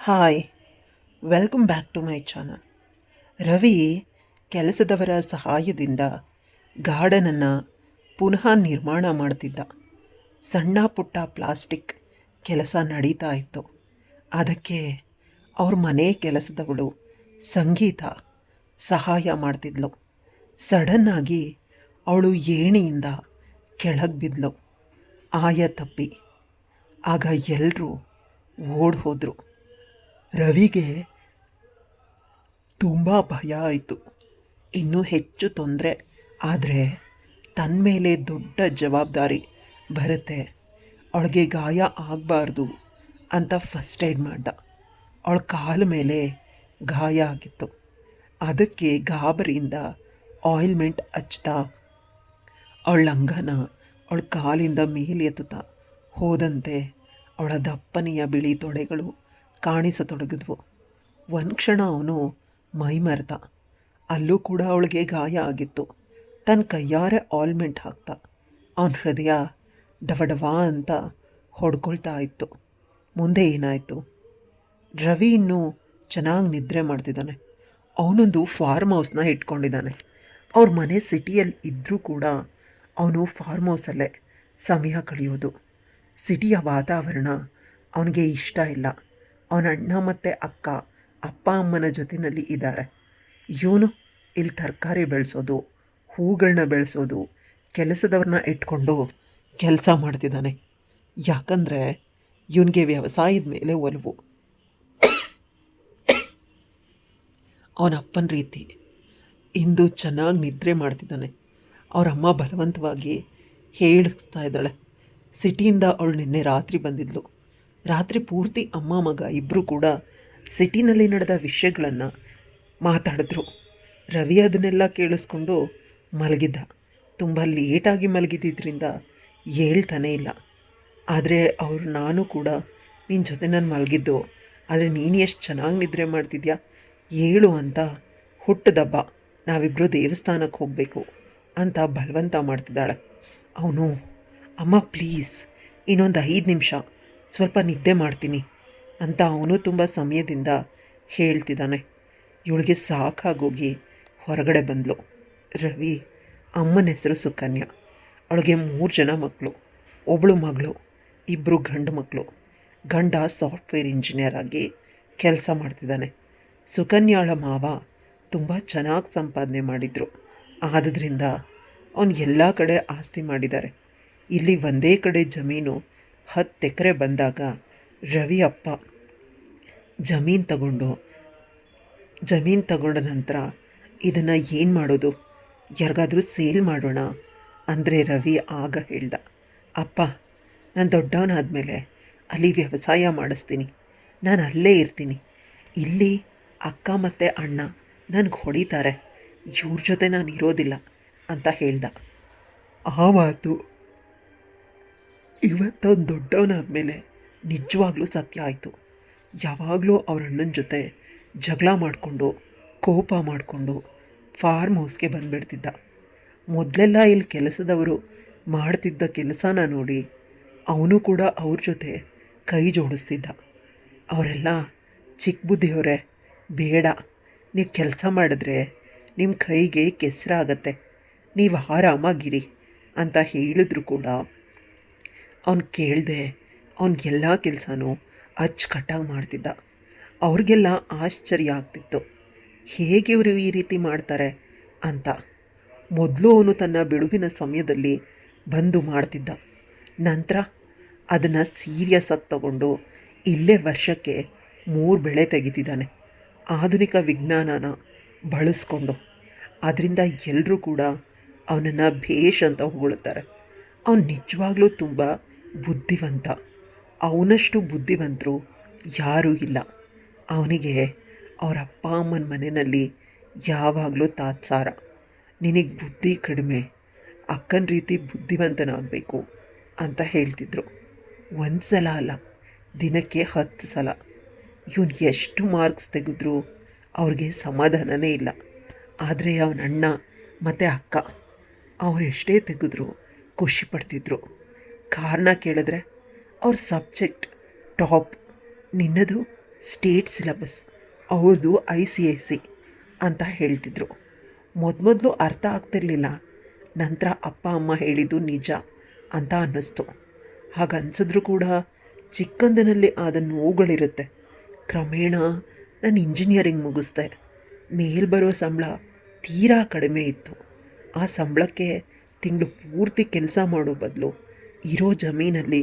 Hi, welcome back to my channel. Ravi ಕೆಲಸದವರ ಸಹಾಯದಿಂದ ಗಾರ್ಡನನ್ನು ಪುನಃ ನಿರ್ಮಾಣ ಮಾಡ್ತಿದ್ದ. ಸಣ್ಣ ಪುಟ್ಟ ಪ್ಲಾಸ್ಟಿಕ್ ಕೆಲಸ ನಡೀತಾ ಇತ್ತು. ಅದಕ್ಕೆ ಅವ್ರ ಮನೆ ಕೆಲಸದವಳು ಸಂಗೀತ ಸಹಾಯ ಮಾಡ್ತಿದ್ಲು. ಸಡನ್ನಾಗಿ ಅವಳು ಏಣಿಯಿಂದ ಕೆಳಗೆ ಬಿದ್ಲು, ಆಯ ತಪ್ಪಿ. ಆಗ ಎಲ್ಲರೂ ಓಡ್ ಹೋದರು. ರವಿಗೆ ತುಂಬ ಭಯ ಆಯಿತು. ಇನ್ನೂ ಹೆಚ್ಚು ತೊಂದರೆ ಆದರೆ ತನ್ನ ಮೇಲೆ ದೊಡ್ಡ ಜವಾಬ್ದಾರಿ ಬರುತ್ತೆ, ಅವಳಿಗೆ ಗಾಯ ಆಗಬಾರ್ದು ಅಂತ ಫಸ್ಟ್ ಏಡ್ ಮಾಡ್ದ. ಅವಳ ಕಾಲ ಮೇಲೆ ಗಾಯ ಆಗಿತ್ತು. ಅದಕ್ಕೆ ಗಾಬರಿಯಿಂದ ಆಯಿಲ್ಮೆಂಟ್ ಹಚ್ತಾ ಅವಳ ಅಂಗನ ಅವಳ ಕಾಲಿಂದ ಮೇಲೆ ಎತ್ತುತ್ತಾ ಹೋದಂತೆ ಅವಳ ದಪ್ಪನೆಯ ಬಿಳಿ ತೊಡೆಗಳು ಕಾಣಿಸತೊಡಗಿದ್ವು. ಒಂದು ಕ್ಷಣ ಅವನು ಮೈ ಮರೆತ. ಅಲ್ಲೂ ಕೂಡ ಅವಳಿಗೆ ಗಾಯ ಆಗಿತ್ತು. ತನ್ನ ಕೈಯಾರೆ ಆಲ್ಮೆಂಟ್ ಹಾಕ್ತಾ ಅವನ ಹೃದಯ ಡವಡವಾ ಅಂತ ಹೊಡ್ಕೊಳ್ತಾ ಇತ್ತು. ಮುಂದೆ ಏನಾಯಿತು? ರವಿ ಇನ್ನೂ ಚೆನ್ನಾಗಿ ನಿದ್ರೆ ಮಾಡ್ತಿದ್ದಾನೆ. ಅವನೊಂದು ಫಾರ್ಮ್ ಹೌಸ್ನ ಇಟ್ಕೊಂಡಿದ್ದಾನೆ. ಅವ್ರ ಮನೆ ಸಿಟಿಯಲ್ಲಿ ಇದ್ದರೂ ಕೂಡ ಅವನು ಫಾರ್ಮ್ ಹೌಸಲ್ಲೇ ಸಮಯ ಕಳೆಯೋದು. ಸಿಟಿಯ ವಾತಾವರಣ ಅವನಿಗೆ ಇಷ್ಟ ಇಲ್ಲ. ಅವನ ಅಣ್ಣ ಮತ್ತು ಅಕ್ಕ ಅಪ್ಪ ಅಮ್ಮನ ಜೊತೆಯಲ್ಲಿ ಇದ್ದಾರೆ. ಇವನು ಇಲ್ಲಿ ತರಕಾರಿ ಬೆಳೆಸೋದು, ಹೂಗಳನ್ನ ಬೆಳೆಸೋದು, ಕೆಲಸದವ್ರನ್ನ ಇಟ್ಕೊಂಡು ಕೆಲಸ ಮಾಡ್ತಿದ್ದಾನೆ. ಯಾಕಂದರೆ ಇವನಿಗೆ ವ್ಯವಸಾಯದ ಮೇಲೆ ಒಲವು. ಅವನ ಅಪ್ಪನ ರೀತಿ ಇಂದು ಚೆನ್ನಾಗಿ ನಿದ್ರೆ ಮಾಡ್ತಿದ್ದಾನೆ. ಅವರಮ್ಮ ಬಲವಂತವಾಗಿ ಹೇಳಿಸ್ತಾ ಇದ್ದಾಳೆ. ಸಿಟಿಯಿಂದ ಅವಳು ನಿನ್ನೆ ರಾತ್ರಿ ಬಂದಿದ್ಲು. ರಾತ್ರಿ ಪೂರ್ತಿ ಅಮ್ಮ ಮಗ ಇಬ್ಬರು ಕೂಡ ಸಿಟಿನಲ್ಲಿ ನಡೆದ ವಿಷಯಗಳನ್ನು ಮಾತಾಡಿದ್ರು. ರವಿ ಅದನ್ನೆಲ್ಲ ಕೇಳಿಸ್ಕೊಂಡು ಮಲಗಿದ್ದ. ತುಂಬ ಲೇಟಾಗಿ ಮಲಗಿದ್ದರಿಂದ ಹೇಳ್ತಾನೇ ಇಲ್ಲ. ಆದರೆ ನಾನು ಕೂಡ ನಿನ್ನ ಜೊತೆ ನಾನು ಮಲಗಿದ್ದು, ಆದರೆ ನೀನು ಎಷ್ಟು ಚೆನ್ನಾಗಿ ನಿದ್ರೆ ಮಾಡ್ತಿದ್ಯಾ ಹೇಳು ಅಂತ ಹುಟ್ಟದಬ್ಬ ನಾವಿಬ್ಬರು ದೇವಸ್ಥಾನಕ್ಕೆ ಹೋಗಬೇಕು ಅಂತ ಬಲವಂತ ಮಾಡ್ತಿದ್ದಾಳೆ. ಅವನು ಅಮ್ಮ ಪ್ಲೀಸ್ ಇನ್ನೊಂದು 5 ನಿಮಿಷ ಸ್ವಲ್ಪ ನಿದ್ದೆ ಮಾಡ್ತೀನಿ ಅಂತ ಅವನು ತುಂಬ ಸಮಯದಿಂದ ಹೇಳ್ತಿದ್ದಾನೆ. ಇವಳಿಗೆ ಸಾಕಾಗೋಗಿ ಹೊರಗಡೆ ಬಂದಳು. ರವಿ ಅಮ್ಮನ ಹೆಸರು ಸುಕನ್ಯಾ. ಅವಳಿಗೆ 3 ಜನ ಮಕ್ಕಳು, ಒಬ್ಬಳು ಮಗಳು, 2 ಗಂಡು ಮಕ್ಕಳು. ಗಂಡ ಸಾಫ್ಟ್ವೇರ್ ಇಂಜಿನಿಯರ್ ಆಗಿ ಕೆಲಸ ಮಾಡ್ತಿದ್ದಾನೆ. ಸುಕನ್ಯಾಳ ಮಾವ ತುಂಬ ಚೆನ್ನಾಗಿ ಸಂಪಾದನೆ ಮಾಡಿದರು. ಆದ್ದರಿಂದ ಅವನು ಎಲ್ಲ ಕಡೆ ಆಸ್ತಿ ಮಾಡಿದ್ದಾರೆ. ಇಲ್ಲಿ ಒಂದೇ ಕಡೆ ಜಮೀನು 10 ಎಕರೆ ಬಂದಾಗ ರವಿ ಅಪ್ಪ ಜಮೀನು ತಗೊಂಡ ನಂತರ ಇದನ್ನು ಏನು ಮಾಡೋದು, ಯಾರಿಗಾದರೂ ಸೇಲ್ ಮಾಡೋಣ ಅಂದರೆ ರವಿ ಆಗ ಹೇಳ್ದ, ಅಪ್ಪ ನಾನು ದೊಡ್ಡವನಾದಮೇಲೆ ಅಲ್ಲಿ ವ್ಯವಸಾಯ ಮಾಡಿಸ್ತೀನಿ, ನಾನು ಅಲ್ಲೇ ಇರ್ತೀನಿ. ಇಲ್ಲಿ ಅಕ್ಕ ಮತ್ತು ಅಣ್ಣ ನನಗೆ ಹೊಡಿತಾರೆ, ಇವ್ರ ಜೊತೆ ನಾನು ಇರೋದಿಲ್ಲ ಅಂತ ಹೇಳ್ದ. ಆ ಮಾತು ಇವತ್ತೊಂದು ದೊಡ್ಡವನಾದಮೇಲೆ ನಿಜವಾಗ್ಲೂ ಸತ್ಯ ಆಯಿತು. ಯಾವಾಗಲೂ ಅವ್ರ ಅಣ್ಣನ ಜೊತೆ ಜಗಳ ಮಾಡಿಕೊಂಡು ಕೋಪ ಮಾಡಿಕೊಂಡು ಫಾರ್ಮ್ ಹೌಸ್ಗೆ ಬಂದುಬಿಡ್ತಿದ್ದ. ಮೊದಲೆಲ್ಲ ಇಲ್ಲಿ ಕೆಲಸದವರು ಮಾಡ್ತಿದ್ದ ಕೆಲಸನ ನೋಡಿ ಅವನು ಕೂಡ ಅವ್ರ ಜೊತೆ ಕೈ ಜೋಡಿಸ್ತಿದ್ದ. ಅವರೆಲ್ಲ ಚಿಕ್ಕ ಬುದ್ಧಿಯವರೇ, ಬೇಡ, ನೀವು ಕೆಲಸ ಮಾಡಿದ್ರೆ ನಿಮ್ಮ ಕೈಗೆ ಕೆಸರಾಗತ್ತೆ, ನೀವು ಆರಾಮಾಗಿರಿ ಅಂತ ಹೇಳಿದ್ರು ಕೂಡ ಅವನು ಕೇಳದೆ ಅವನಿಗೆಲ್ಲ ಕೆಲಸನೂ ಅಚ್ಚುಕಟ್ಟಾಗಿ ಮಾಡ್ತಿದ್ದ. ಅವ್ರಿಗೆಲ್ಲ ಆಶ್ಚರ್ಯ ಆಗ್ತಿತ್ತು, ಹೇಗೆ ಇವರು ಈ ರೀತಿ ಮಾಡ್ತಾರೆ ಅಂತ. ಮೊದಲು ಅವನು ತನ್ನ ಬಿಡುವಿನ ಸಮಯದಲ್ಲಿ ಬಂದು ಮಾಡ್ತಿದ್ದ. ನಂತರ ಅದನ್ನು ಸೀರಿಯಸ್ಸಾಗಿ ತಗೊಂಡು ಇಲ್ಲೇ ವರ್ಷಕ್ಕೆ 3 ಬೆಳೆ ತೆಗಿತಿದ್ದಾನೆ, ಆಧುನಿಕ ವಿಜ್ಞಾನನ ಬಳಸ್ಕೊಂಡು. ಅದರಿಂದ ಎಲ್ಲರೂ ಕೂಡ ಅವನನ್ನು ಭೇಷ್ ಅಂತ ಹೊಗಳುತ್ತಾರೆ. ಅವನು ನಿಜವಾಗ್ಲೂ ತುಂಬ ಬುದ್ಧಿವಂತ. ಅವನಷ್ಟು ಬುದ್ಧಿವಂತರು ಯಾರೂ ಇಲ್ಲ. ಅವನಿಗೆ ಅವರ ಅಪ್ಪ ಅಮ್ಮನ ಮನೆಯಲ್ಲಿ ಯಾವಾಗಲೂ ತಾತ್ಸಾರ, ನಿನಗೆ ಬುದ್ಧಿ ಕಡಿಮೆ, ಅಕ್ಕನ ರೀತಿ ಬುದ್ಧಿವಂತನಾಗಬೇಕು ಅಂತ ಹೇಳ್ತಿದ್ರು. 1 ಸಲ ಅಲ್ಲ, ದಿನಕ್ಕೆ 10 ಸಲ. ಇವನು ಎಷ್ಟು ಮಾರ್ಕ್ಸ್ ತೆಗೆದ್ರೂ ಅವ್ರಿಗೆ ಸಮಾಧಾನವೇ ಇಲ್ಲ. ಆದರೆ ಅವನ ಅಣ್ಣ ಮತ್ತು ಅಕ್ಕ ಅವರೆಷ್ಟೇ ತೆಗೆದ್ರೂ ಖುಷಿ ಪಡ್ತಿದ್ರು. ಕಾರಣ ಕೇಳಿದ್ರೆ ಅವ್ರ ಸಬ್ಜೆಕ್ಟ್ ಟಾಪ್, ನಿನ್ನದು ಸ್ಟೇಟ್ ಸಿಲಬಸ್, ಅವ್ರದ್ದು ICSE ಅಂತ ಹೇಳ್ತಿದ್ರು. ಮೊದಲು ಅರ್ಥ ಆಗ್ತಿರ್ಲಿಲ್ಲ. ನಂತರ ಅಪ್ಪ ಅಮ್ಮ ಹೇಳಿದ್ದು ನಿಜ ಅಂತ ಅನ್ನಿಸ್ತು. ಹಾಗನ್ಸಿದ್ರೂ ಕೂಡ ಚಿಕ್ಕಂದಿನಲ್ಲಿ ಆದ ನೋವುಗಳಿರುತ್ತೆ. ಕ್ರಮೇಣ ನಾನು ಇಂಜಿನಿಯರಿಂಗ್ ಮುಗಿಸ್ದೆ. ಮೇಲೆ ಬರೋ ಸಂಬಳ ತೀರಾ ಕಡಿಮೆ ಇತ್ತು. ಆ ಸಂಬಳಕ್ಕೆ ತಿಂಗಳು ಪೂರ್ತಿ ಕೆಲಸ ಮಾಡೋ ಬದಲು ಇರೋ ಜಮೀನಲ್ಲಿ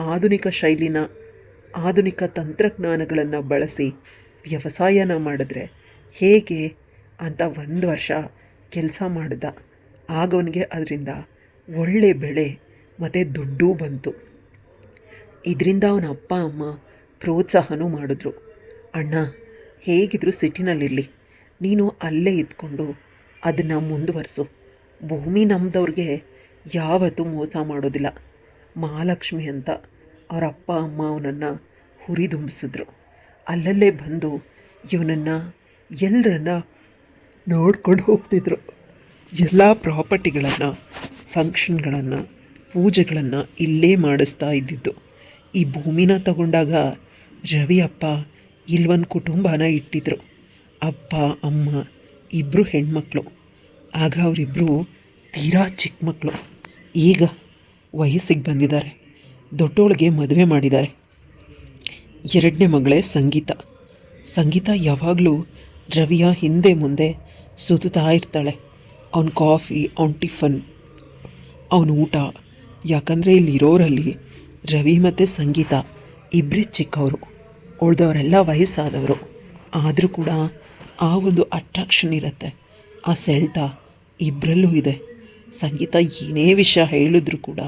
ಆಧುನಿಕ ಶೈಲಿನ ಆಧುನಿಕ ತಂತ್ರಜ್ಞಾನಗಳನ್ನು ಬಳಸಿ ವ್ಯವಸಾಯನ ಮಾಡಿದ್ರೆ ಹೇಗೆ ಅಂತ 1 ವರ್ಷ ಕೆಲಸ ಮಾಡಿದ. ಆಗ ಅವನಿಗೆ ಅದರಿಂದ ಒಳ್ಳೆ ಬೆಳೆ ಮತ್ತು ದುಡ್ಡು ಬಂತು. ಇದರಿಂದ ಅವನ ಅಪ್ಪ ಅಮ್ಮ ಪ್ರೋತ್ಸಾಹನೂ ಮಾಡಿದ್ರು. ಅಣ್ಣ, ಹೇಗಿದ್ರು ಸಿಟಿನಲ್ಲಿರಲಿ, ನೀನು ಅಲ್ಲೇ ಇದ್ಕೊಂಡು ಅದನ್ನು ಮುಂದುವರಿಸು. ಭೂಮಿ ನಮ್ಮದವ್ರಿಗೆ ಯಾವತ್ತೂ ಮೋಸ ಮಾಡೋದಿಲ್ಲ. ಮಹಾಲಕ್ಷ್ಮಿ ಅಂತ ಅವರ ಅಪ್ಪ ಅಮ್ಮ ಅವನನ್ನು ಹುರಿದುಂಬಿಸಿದ್ರು. ಅಲ್ಲಲ್ಲೇ ಬಂದು ಇವನನ್ನು ಎಲ್ಲರನ್ನ ನೋಡ್ಕೊಂಡು ಹೋಗ್ತಿದ್ರು. ಎಲ್ಲ ಪ್ರಾಪರ್ಟಿಗಳನ್ನು, ಫಂಕ್ಷನ್ಗಳನ್ನು, ಪೂಜೆಗಳನ್ನು ಇಲ್ಲೇ ಮಾಡಿಸ್ತಾ ಇದ್ದಿದ್ದು. ಈ ಭೂಮಿನ ತಗೊಂಡಾಗ ರವಿ ಅಪ್ಪ ಇಲ್ಲೊಂದು ಕುಟುಂಬನ ಇಟ್ಟಿದ್ರು. ಅಪ್ಪ ಅಮ್ಮ ಇಬ್ಬರು ಹೆಣ್ಮಕ್ಳು. ಆಗ ಅವರಿಬ್ಬರು ತೀರಾ ಚಿಕ್ಕ ಮಕ್ಕಳು. ಈಗ ವಯಸ್ಸಿಗೆ ಬಂದಿದ್ದಾರೆ. ದೊಡ್ಡೋಳಿಗೆ ಮದುವೆ ಮಾಡಿದ್ದಾರೆ. 2ನೇ ಮಗಳೇ ಸಂಗೀತ. ಸಂಗೀತ ಯಾವಾಗಲೂ ರವಿಯ ಹಿಂದೆ ಮುಂದೆ ಸುತ್ತಾ ಇರ್ತಾಳೆ. ಅವನ ಕಾಫಿ, ಅವನ ಟಿಫನ್, ಅವನ ಊಟ. ಯಾಕಂದರೆ ಇಲ್ಲಿರೋರಲ್ಲಿ ರವಿ ಮತ್ತು ಸಂಗೀತ ಇಬ್ಬರೇ ಚಿಕ್ಕವರು. ಉಳಿದವರೆಲ್ಲ ವಯಸ್ಸಾದವರು. ಆದರೂ ಕೂಡ ಆ ಒಂದು ಅಟ್ರಾಕ್ಷನ್ ಇರುತ್ತೆ, ಆ ಸೆಳೆತ ಇಬ್ಬರಲ್ಲೂ ಇದೆ. ಸಂಗೀತ ಏನೇ ವಿಷಯ ಹೇಳಿದ್ರು ಕೂಡ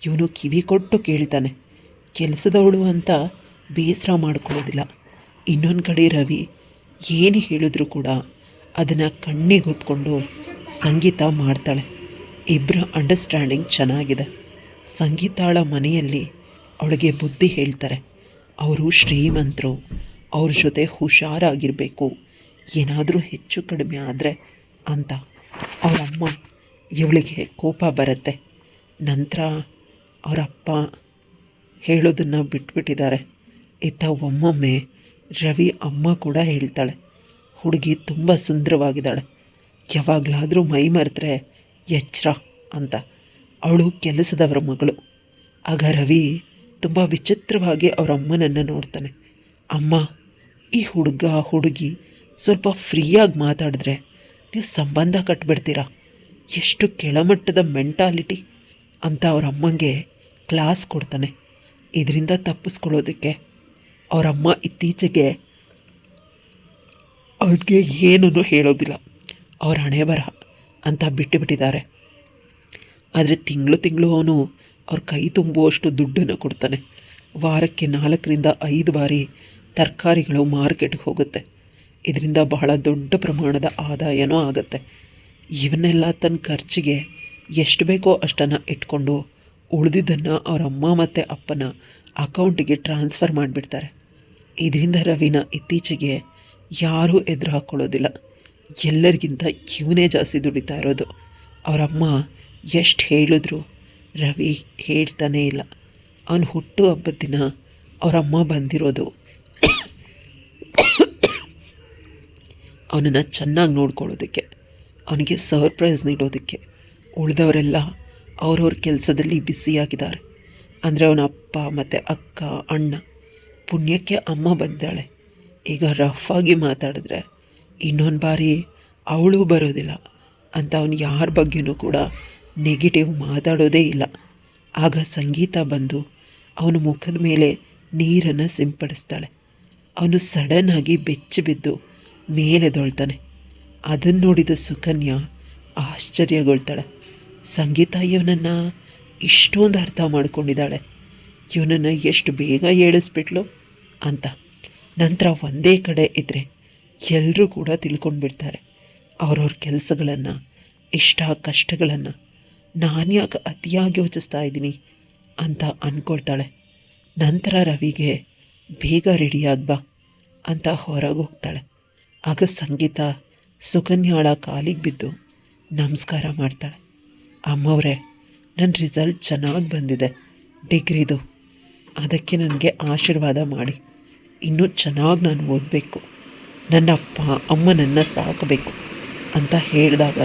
ಇವನು ಕಿವಿ ಕೊಟ್ಟು ಕೇಳ್ತಾನೆ. ಕೆಲಸದವಳು ಅಂತ ಬೇಸರ ಮಾಡ್ಕೊಳ್ಳೋದಿಲ್ಲ. ಇನ್ನೊಂದು ಕಡೆ ರವಿ ಏನು ಹೇಳಿದ್ರು ಕೂಡ ಅದನ್ನು ಕಣ್ಣಿಗೆ ಹೊತ್ಕೊಂಡು ಸಂಗೀತ ಮಾಡ್ತಾಳೆ. ಇಬ್ಬರ ಅಂಡರ್ಸ್ಟ್ಯಾಂಡಿಂಗ್ ಚೆನ್ನಾಗಿದೆ. ಸಂಗೀತಾಳ ಮನೆಯಲ್ಲಿ ಅವಳಿಗೆ ಬುದ್ಧಿ ಹೇಳ್ತಾರೆ. ಅವರು ಶ್ರೀಮಂತರು, ಅವ್ರ ಜೊತೆ ಹುಷಾರಾಗಿರಬೇಕು, ಏನಾದರೂ ಹೆಚ್ಚು ಕಡಿಮೆ ಆದರೆ ಅಂತ. ಅವರಮ್ಮ ಇವಳಿಗೆ ಕೋಪ ಬರುತ್ತೆ. ನಂತರ ಅವರಪ್ಪ ಹೇಳೋದನ್ನು ಬಿಟ್ಬಿಟ್ಟಿದ್ದಾರೆ. ಇತ್ತ ಒಮ್ಮೊಮ್ಮೆ ರವಿ ಅಮ್ಮ ಕೂಡ ಹೇಳ್ತಾಳೆ, ಹುಡುಗಿ ತುಂಬ ಸುಂದರವಾಗಿದ್ದಾಳೆ, ಯಾವಾಗಲಾದರೂ ಮೈ ಮರೆತರೆ ಎಚ್ಚರ ಅಂತ. ಅವಳು ಕೆಲಸದವರ ಮಗಳು. ಆಗ ರವಿ ತುಂಬ ವಿಚಿತ್ರವಾಗಿ ಅವರ ಅಮ್ಮನನ್ನು ನೋಡ್ತಾನೆ. ಅಮ್ಮ, ಈ ಹುಡುಗಿ ಸ್ವಲ್ಪ ಫ್ರೀಯಾಗಿ ಮಾತಾಡಿದ್ರೆ ನೀವು ಸಂಬಂಧ ಕಟ್ಬಿಡ್ತೀರಾ, ಎಷ್ಟು ಕೆಳಮಟ್ಟದ ಮೆಂಟಾಲಿಟಿ ಅಂತ ಅವ್ರ ಅಮ್ಮಂಗೆ ಕ್ಲಾಸ್ ಕೊಡ್ತಾನೆ. ಇದರಿಂದ ತಪ್ಪಿಸ್ಕೊಳ್ಳೋದಕ್ಕೆ ಅವರಮ್ಮ ಇತ್ತೀಚೆಗೆ ಅವ್ರಿಗೆ ಏನೂ ಹೇಳೋದಿಲ್ಲ, ಅವ್ರ ಹಣೆ ಬರಹ ಅಂತ ಬಿಟ್ಟುಬಿಟ್ಟಿದ್ದಾರೆ. ಆದರೆ ತಿಂಗಳು ಅವನು ಅವ್ರ ಕೈ ತುಂಬುವಷ್ಟು ದುಡ್ಡನ್ನು ಕೊಡ್ತಾನೆ. ವಾರಕ್ಕೆ 4ರಿಂದ 5 ಬಾರಿ ತರಕಾರಿಗಳು ಮಾರ್ಕೆಟ್ಗೆ ಹೋಗುತ್ತೆ. ಇದರಿಂದ ಬಹಳ ದೊಡ್ಡ ಪ್ರಮಾಣದ ಆದಾಯನೂ ಆಗುತ್ತೆ. ಇವನ್ನೆಲ್ಲ ತನ್ನ ಖರ್ಚಿಗೆ ಎಷ್ಟು ಬೇಕೋ ಅಷ್ಟನ್ನು ಇಟ್ಕೊಂಡು ಉಳಿದಿದ್ದನ್ನು ಅವರ ಅಮ್ಮ ಮತ್ತು ಅಪ್ಪನ ಅಕೌಂಟಿಗೆ ಟ್ರಾನ್ಸ್ಫರ್ ಮಾಡಿಬಿಡ್ತಾರೆ. ಇದರಿಂದ ರವಿನ ಇತ್ತೀಚೆಗೆ ಯಾರೂ ಎದುರು ಹಾಕ್ಕೊಳ್ಳೋದಿಲ್ಲ. ಎಲ್ಲರಿಗಿಂತ ಇವನೇ ಜಾಸ್ತಿ ದುಡಿತಾ ಇರೋದು. ಅವರಮ್ಮ ಎಷ್ಟು ಹೇಳಿದ್ರು ರವಿ ಹೇಳ್ತಾನೇ ಇಲ್ಲ. ಅವನು ಹುಟ್ಟು ಹಬ್ಬದ ದಿನ ಅವರಮ್ಮ ಬಂದಿರೋದು ಅವನನ್ನು ಚೆನ್ನಾಗಿ ನೋಡ್ಕೊಳ್ಳೋದಕ್ಕೆ, ಅವನಿಗೆ ಸರ್ಪ್ರೈಸ್ ನೀಡೋದಕ್ಕೆ. ಉಳಿದವರೆಲ್ಲ ಅವ್ರವ್ರ ಕೆಲಸದಲ್ಲಿ ಬ್ಯುಸಿಯಾಗಿದ್ದಾರೆ. ಅಂದರೆ ಅವನ ಅಪ್ಪ ಮತ್ತು ಅಕ್ಕ, ಅಣ್ಣ. ಪುಣ್ಯಕ್ಕೆ ಅಮ್ಮ ಬಂದಾಳೆ. ಈಗ ರಫ್ ಆಗಿ ಮಾತಾಡಿದ್ರೆ ಇನ್ನೊಂದು ಬಾರಿ ಅವಳು ಬರೋದಿಲ್ಲ ಅಂತ ಅವನು ಯಾರ ಬಗ್ಗೆನೂ ಕೂಡ ನೆಗೆಟಿವ್ ಮಾತಾಡೋದೇ ಇಲ್ಲ. ಆಗ ಸಂಗೀತ ಬಂದು ಅವನ ಮುಖದ ಮೇಲೆ ನೀರನ್ನು ಸಿಂಪಡಿಸ್ತಾಳೆ. ಅವನು ಸಡನ್ನಾಗಿ ಬೆಚ್ಚಿ ಬಿದ್ದು ಮೇಲೆದೊಳ್ತಾನೆ. ಅದನ್ನು ನೋಡಿದ ಸುಕನ್ಯಾ ಆಶ್ಚರ್ಯಗೊಳ್ತಾಳೆ. ಸಂಗೀತ ಇವನನ್ನು ಇಷ್ಟೊಂದು ಅರ್ಥ ಮಾಡ್ಕೊಂಡಿದ್ದಾಳೆ, ಇವನನ್ನು ಎಷ್ಟು ಬೇಗ ಏಳಿಸ್ಬಿಟ್ಲು ಅಂತ. ನಂತರ ಒಂದೇ ಕಡೆ ಇದ್ದರೆ ಎಲ್ಲರೂ ಕೂಡ ತಿಳ್ಕೊಂಡ್ಬಿಡ್ತಾರೆ ಅವ್ರವ್ರ ಕೆಲಸಗಳನ್ನು, ಇಷ್ಟ ಕಷ್ಟಗಳನ್ನು. ನಾನು ಯಾಕೆ ಅತಿಯಾಗಿ ಯೋಚಿಸ್ತಾ ಇದ್ದೀನಿ ಅಂತ ಅಂದ್ಕೊಳ್ತಾಳೆ. ನಂತರ ರವಿಗೆ ಬೇಗ ರೆಡಿಯಾಗಿ ಬಾ ಅಂತ ಹೊರಗೆ ಹೋಗ್ತಾಳೆ. ಆಗ ಸಂಗೀತ ಸುಕನ್ಯಾಳ ಕಾಲಿಗೆ ಬಿದ್ದು ನಮಸ್ಕಾರ ಮಾಡ್ತಾಳೆ. ಅಮ್ಮವ್ರೆ, ನನ್ನ ರಿಸಲ್ಟ್ ಚೆನ್ನಾಗಿ ಬಂದಿದೆ ಡಿಗ್ರಿದು, ಅದಕ್ಕೆ ನನಗೆ ಆಶೀರ್ವಾದ ಮಾಡಿ. ಇನ್ನೂ ಚೆನ್ನಾಗಿ ನಾನು ಓದಬೇಕು, ನನ್ನ ಅಪ್ಪ ಅಮ್ಮನನ್ನು ಸಾಕಬೇಕು ಅಂತ ಹೇಳಿದಾಗ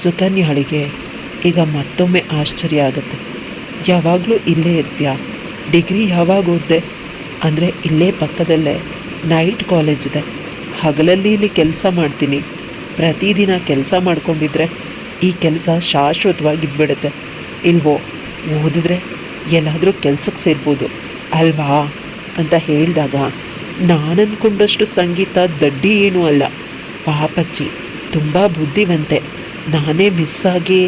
ಸುಕನ್ಯಾಳಿಗೆ ಈಗ ಮತ್ತೊಮ್ಮೆ ಆಶ್ಚರ್ಯ ಆಗುತ್ತೆ. ಯಾವಾಗಲೂ ಇಲ್ಲೇ ಇರ್ತೀಯಾ? ಡಿಗ್ರಿ ಯಾವಾಗ ಓದಿದೆ? ಅಂದರೆ ಇಲ್ಲೇ ಪಕ್ಕದಲ್ಲೇ ನೈಟ್ ಕಾಲೇಜ್ ಇದೆ, ಹಗಲಲ್ಲಿ ಇಲ್ಲಿ ಕೆಲಸ ಮಾಡ್ತೀನಿ, ಪ್ರತಿದಿನ ಕೆಲಸ ಮಾಡ್ಕೊಂಡಿದ್ರೆ ಈ ಕೆಲಸ ಶಾಶ್ವತವಾಗಿದ್ಬಿಡುತ್ತೆ, ಇಲ್ವೋ ಓದಿದ್ರೆ ಎಲ್ಲಾದರೂ ಕೆಲಸಕ್ಕೆ ಸೇರ್ಬೋದು ಅಲ್ವಾ ಅಂತ ಹೇಳಿದಾಗ, ನಾನು ಅಂದ್ಕೊಂಡಷ್ಟು ಸಂಗೀತ ದಡ್ಡಿ ಏನೂ ಅಲ್ಲ, ಪಾಪಚ್ಚಿ ತುಂಬ ಬುದ್ಧಿವಂತೆ, ನಾನೇ ಮಿಸ್ ಆಗಿ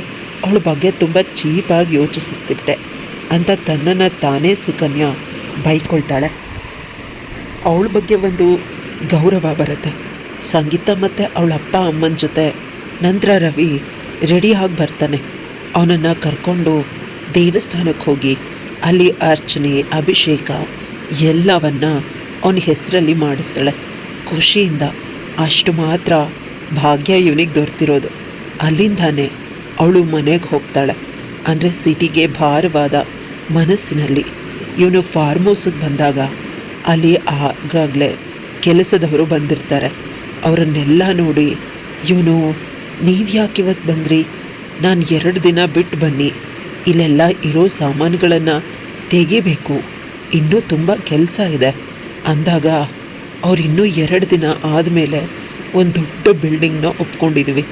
ಅವಳ ಬಗ್ಗೆ ತುಂಬ ಚೀಪಾಗಿ ಯೋಚಿಸುತ್ತಿದ್ದೆ ಅಂತ ತನ್ನನ್ನು ತಾನೇ ಸುಕನ್ಯಾ ಬೈಕೊಳ್ತಾಳೆ. ಅವಳ ಬಗ್ಗೆ ಒಂದು ಗೌರವ ಬರುತ್ತೆ. ಸಂಗೀತ ಮತ್ತು ಅವಳ ಅಪ್ಪ ಅಮ್ಮನ ಜೊತೆ ನಂತರ ರವಿ ರೆಡಿಯಾಗಿ ಬರ್ತಾನೆ. ಅವನನ್ನು ಕರ್ಕೊಂಡು ದೇವಸ್ಥಾನಕ್ಕೆ ಹೋಗಿ ಅಲ್ಲಿ ಅರ್ಚನೆ ಅಭಿಷೇಕ ಎಲ್ಲವನ್ನ ಅವನ ಹೆಸರಲ್ಲಿ ಮಾಡಿಸ್ತಾಳೆ ಖುಷಿಯಿಂದ. ಅಷ್ಟು ಮಾತ್ರ ಭಾಗ್ಯ ಇವನಿಗೆ ದೊರೆತಿರೋದು. ಅಲ್ಲಿಂದಾನೆ ಅವಳು ಮನೆಗೆ ಹೋಗ್ತಾಳೆ. ಅಂದರೆ ಸಿಟಿಗೆ ಭಾರವಾದ ಮನಸ್ಸಿನಲ್ಲಿ ಇವನು ಫಾರ್ಮ್ ಹೌಸಿಗೆ ಬಂದಾಗ ಅಲ್ಲಿ ಆಗಾಗಲೇ ಕೆಲಸದವರು ಬಂದಿರ್ತಾರೆ. ಅವರನ್ನೆಲ್ಲ ನೋಡಿ ಇವನು, ನೀವು ಯಾಕೆ ಇವತ್ತು ಬಂದ್ರಿ? ನಾನು 2 ದಿನ ಬಿಟ್ಟು ಬನ್ನಿ, ಇಲ್ಲೆಲ್ಲ ಇರೋ ಸಾಮಾನುಗಳನ್ನು ತೆಗಿಬೇಕು, ಇನ್ನೂ ತುಂಬ ಕೆಲಸ ಇದೆ ಅಂದಾಗ ಅವ್ರು ಇನ್ನೂ 2 ದಿನ ಆದಮೇಲೆ ಒಂದು ದೊಡ್ಡ ಬಿಲ್ಡಿಂಗ್ನ ಒಪ್ಕೊಂಡಿದ್ವಿ,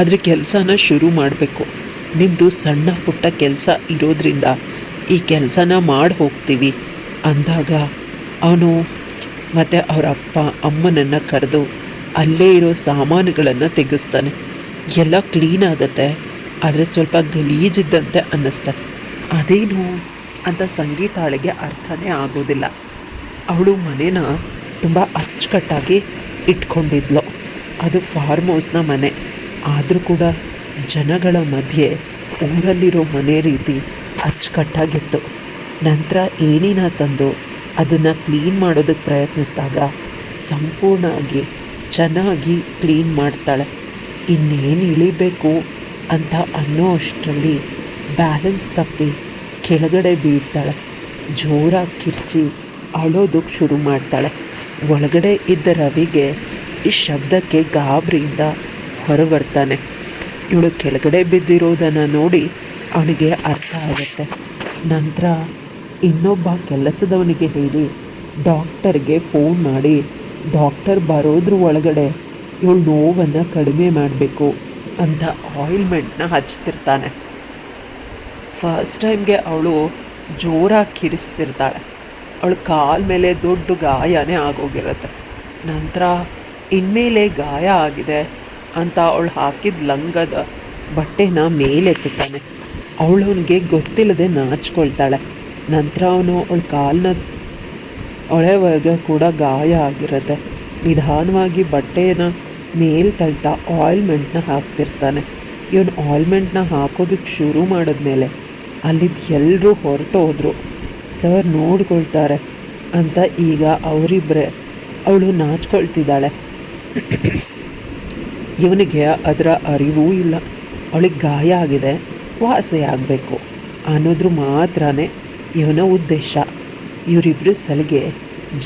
ಅದ್ರ ಕೆಲಸನ ಶುರು ಮಾಡಬೇಕು, ನಿಮ್ಮದು ಸಣ್ಣ ಪುಟ್ಟ ಕೆಲಸ ಇರೋದ್ರಿಂದ ಈ ಕೆಲಸನ ಮಾಡಿ ಹೋಗ್ತೀವಿ ಅಂದಾಗ ಅವನು ಮತ್ತು ಅವರ ಅಪ್ಪ ಅಮ್ಮನನ್ನು ಕರೆದು ಅಲ್ಲೇ ಇರೋ ಸಾಮಾನುಗಳನ್ನು ತೆಗೆಸ್ತಾನೆ. ಎಲ್ಲ ಕ್ಲೀನ್ ಆಗುತ್ತೆ, ಆದರೆ ಸ್ವಲ್ಪ ಗಲೀಜಿದ್ದಂತೆ ಅನ್ನಿಸ್ತಾರೆ. ಅದೇನು ಅಂತ ಸಂಗೀತಾಳಿಗೆ ಅರ್ಥನೇ ಆಗೋದಿಲ್ಲ. ಅವಳು ಮನೇನ ತುಂಬ ಅಚ್ಚುಕಟ್ಟಾಗಿ ಇಟ್ಕೊಂಡಿದ್ಲು. ಅದು ಫಾರ್ಮ್ ಹೌಸ್ನ ಮನೆ, ಆದರೂ ಕೂಡ ಜನಗಳ ಮಧ್ಯೆ ಊರಲ್ಲಿರೋ ಮನೆ ರೀತಿ ಅಚ್ಚುಕಟ್ಟಾಗಿತ್ತು. ನಂತರ ಏಣಿನ ತಂದು ಅದನ್ನು ಕ್ಲೀನ್ ಮಾಡೋದಕ್ಕೆ ಪ್ರಯತ್ನಿಸಿದಾಗ ಸಂಪೂರ್ಣವಾಗಿ ಚೆನ್ನಾಗಿ ಕ್ಲೀನ್ ಮಾಡ್ತಾಳೆ. ಇನ್ನೇನು ಇಳಿಬೇಕು ಅಂತ ಅನ್ನೋ ಅಷ್ಟರಲ್ಲಿ ಬ್ಯಾಲೆನ್ಸ್ ತಪ್ಪಿ ಕೆಳಗಡೆ ಬೀಳ್ತಾಳೆ. ಜೋರಾಗಿ ಕಿರ್ಚಿ ಅಳೋದಕ್ಕೆ ಶುರು ಮಾಡ್ತಾಳೆ. ಒಳಗಡೆ ಇದ್ದ ರವಿಗೆ ಈ ಶಬ್ದಕ್ಕೆ ಗಾಬರಿಯಿಂದ ಹೊರಬರ್ತಾನೆ. ಇವಳು ಕೆಳಗಡೆ ಬಿದ್ದಿರೋದನ್ನು ನೋಡಿ ಅವನಿಗೆ ಅರ್ಥ ಆಗುತ್ತೆ. ನಂತರ ಇನ್ನೊಬ್ಬ ಕೆಲಸದವನಿಗೆ ಹೇಳಿ ಡಾಕ್ಟರ್ಗೆ ಫೋನ್ ಮಾಡಿ, ಡಾಕ್ಟರ್ ಬರೋದ್ರ ಒಳಗಡೆ ಇವಳು ನೋವನ್ನು ಕಡಿಮೆ ಮಾಡಬೇಕು ಅಂತ ಆಯಿಲ್ಮೆಂಟ್ನ ಹಚ್ತಿರ್ತಾನೆ. ಫಸ್ಟ್ ಟೈಮ್ಗೆ ಅವಳು ಜೋರಾಗಿ ಕಿರಿಸ್ತಿರ್ತಾಳೆ. ಅವಳ ಕಾಲ ಮೇಲೆ ದೊಡ್ಡ ಗಾಯನೇ ಆಗೋಗಿರುತ್ತೆ. ನಂತರ ಇನ್ಮೇಲೆ ಗಾಯ ಆಗಿದೆ ಅಂತ ಅವಳು ಹಾಕಿದ ಲಂಗದ ಬಟ್ಟೆನ ಮೇಲೆತ್ತುತ್ತಾನೆ. ಅವಳವನಿಗೆ ಗೊತ್ತಿಲ್ಲದೆ ನಾಚ್ಕೊಳ್ತಾಳೆ. ನಂತರ ಅವನು ಅವಳ ಕಾಲನ್ನ ಒಳೆವಾಗ ಕೂಡ ಗಾಯ ಆಗಿರುತ್ತೆ. ನಿಧಾನವಾಗಿ ಬಟ್ಟೆನ ಮೇಲೆ ತಳ್ತಾ ಆಯಿಲ್ಮೆಂಟ್ನ ಹಾಕ್ತಿರ್ತಾನೆ. ಇವನು ಆಯಿಲ್ಮೆಂಟ್ನ ಹಾಕೋದಕ್ಕೆ ಶುರು ಮಾಡಿದ್ಮೇಲೆ ಅಲ್ಲಿದ್ದು ಎಲ್ಲರೂ ಹೊರಟು ಹೋದರು. ಸರ್ ನೋಡ್ಕೊಳ್ತಾರೆ ಅಂತ ಈಗ ಅವರಿಬ್ಬರೇ ಅವಳು ನಾಚ್ಕೊಳ್ತಿದ್ದಾಳೆ. ಇವನಿಗೆ ಅದರ ಅರಿವೂ ಇಲ್ಲ. ಅವಳಿಗೆ ಗಾಯ ಆಗಿದೆ, ವಾಸಿ ಆಗಬೇಕು ಅನ್ನೋದ್ರ ಮಾತ್ರನೇ ಇವನ ಉದ್ದೇಶ. ಇವರಿಬ್ಬರು ಸಲಿಗೆ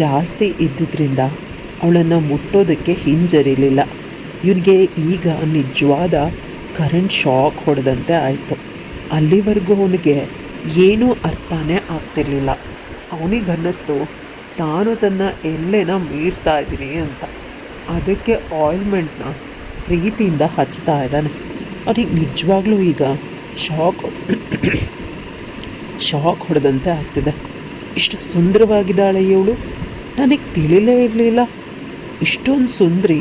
ಜಾಸ್ತಿ ಇದ್ದಿದ್ದರಿಂದ ಅವಳನ್ನು ಮುಟ್ಟೋದಕ್ಕೆ ಹಿಂಜರಿಲಿಲ್ಲ. ಇವನಿಗೆ ಈಗ ನಿಜವಾದ ಕರೆಂಟ್ ಶಾಕ್ ಹೊಡೆದಂತೆ ಆಯಿತು. ಅಲ್ಲಿವರೆಗೂ ಅವನಿಗೆ ಏನೂ ಅರ್ಥನೇ ಆಗ್ತಿರ್ಲಿಲ್ಲ. ಅವನಿಗನ್ನಿಸ್ತು ತಾನು ತನ್ನ ಎಲ್ಲೇನ ಮೀರ್ತಾ ಇದ್ದೀನಿ ಅಂತ. ಅದಕ್ಕೆ ಆಯಿಲ್ಮೆಂಟ್ನ ಪ್ರೀತಿಯಿಂದ ಹಚ್ತಾ ಇದ್ದಾನೆ. ಅವನಿಗೆ ನಿಜವಾಗ್ಲೂ ಈಗ ಶಾಕ್ ಹೊಡೆದಂತೆ ಆಗ್ತಿದೆ. ಇಷ್ಟು ಸುಂದರವಾಗಿದ್ದಾಳೆ ಇವಳು, ನನಗೆ ತಿಳಿಲೇ ಇರಲಿಲ್ಲ. ಇಷ್ಟೊಂದು ಸುಂದರಿ